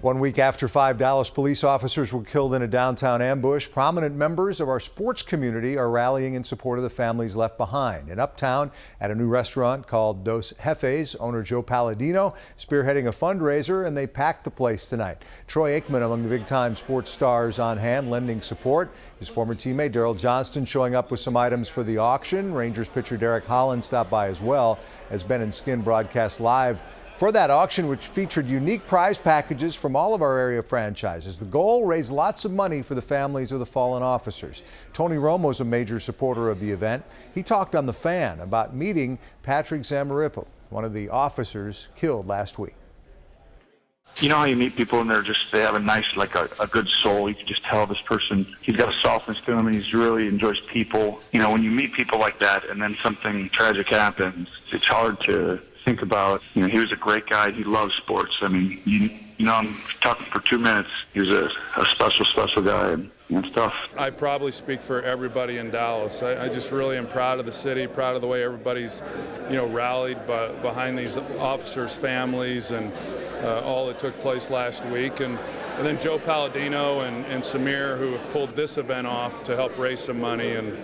1 week after 5 Dallas police officers were killed in a downtown ambush, prominent members of our sports community are rallying in support of the families left behind. In Uptown, at a new restaurant called Dos Jefes, owner Joe Palladino spearheading a fundraiser, and they packed the place tonight. Troy Aikman among the big-time sports stars on hand lending support. His former teammate Daryl Johnston showing up with some items for the auction. Rangers pitcher Holland stopped by as well, as Ben and Skin broadcast live for that auction, which featured unique prize packages from all of our area franchises. The goal, raise lots of money for the families of the fallen officers. Tony Romo is a major supporter of the event. He talked on The Fan about meeting Patrick Zamarripa, one of the officers killed last week. You know how you meet people and they have a nice, a good soul. You can just tell this person, he's got a softness to him and he really enjoys people. You know, when you meet people like that and then something tragic happens, it's hard to think about. You know, he was a great guy. He loves sports. I mean, you know, I'm talking for 2 minutes. He was a special guy, and it's tough. I probably speak for everybody in Dallas. I just really am proud of the city, proud of the way everybody's, rallied behind these officers' families and all that took place last week. And then Joe Palladino and Samir, who have pulled this event off to help raise some money. And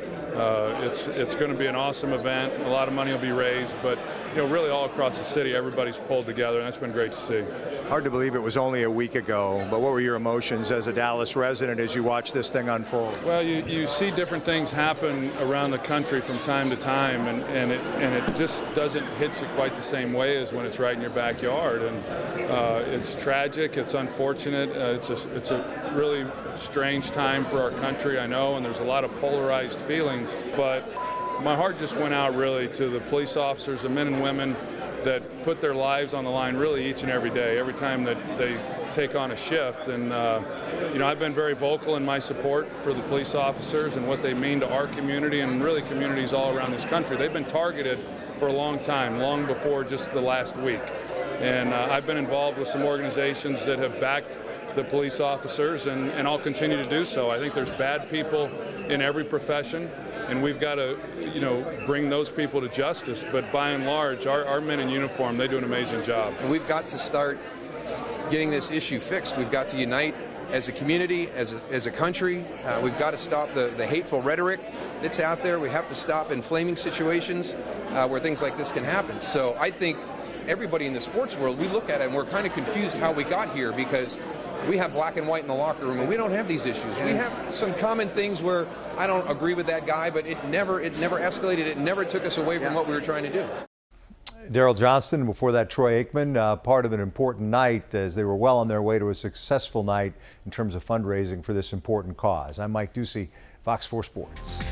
it's going to be an awesome event. A lot of money will be raised, but really all across the city, everybody's pulled together, and that's been great to see. Hard to believe it was only a week ago, but what were your emotions as a Dallas resident as you watched this thing unfold? Well, you see different things happen around the country from time to time, and it just doesn't hit you quite the same way as when it's right in your backyard. And it's tragic, it's unfortunate, it's a really strange time for our country, I know, and there's a lot of polarized feelings, but my heart just went out really to the police officers, the men and women that put their lives on the line really each and every day, every time that they take on a shift. And I've been very vocal in my support for the police officers and what they mean to our community and really communities all around this country. They've been targeted for a long time, long before just the last week. And I've been involved with some organizations that have backed the police officers, and I'll continue to do so. I think there's bad people in every profession, and we've got to, bring those people to justice. But by and large, our men in uniform, they do an amazing job. And we've got to start getting this issue fixed. We've got to unite as a community, as a country. We've got to stop the hateful rhetoric that's out there. We have to stop inflaming situations where things like this can happen. So I think everybody in the sports world, we look at it and we're kind of confused how we got here, because we have black and white in the locker room, and we don't have these issues. We have some common things where I don't agree with that guy, but it never escalated. It never took us away from what we were trying to do. Daryl Johnston, before that Troy Aikman, part of an important night as they were well on their way to a successful night in terms of fundraising for this important cause. I'm Mike Ducey, Fox 4 Sports.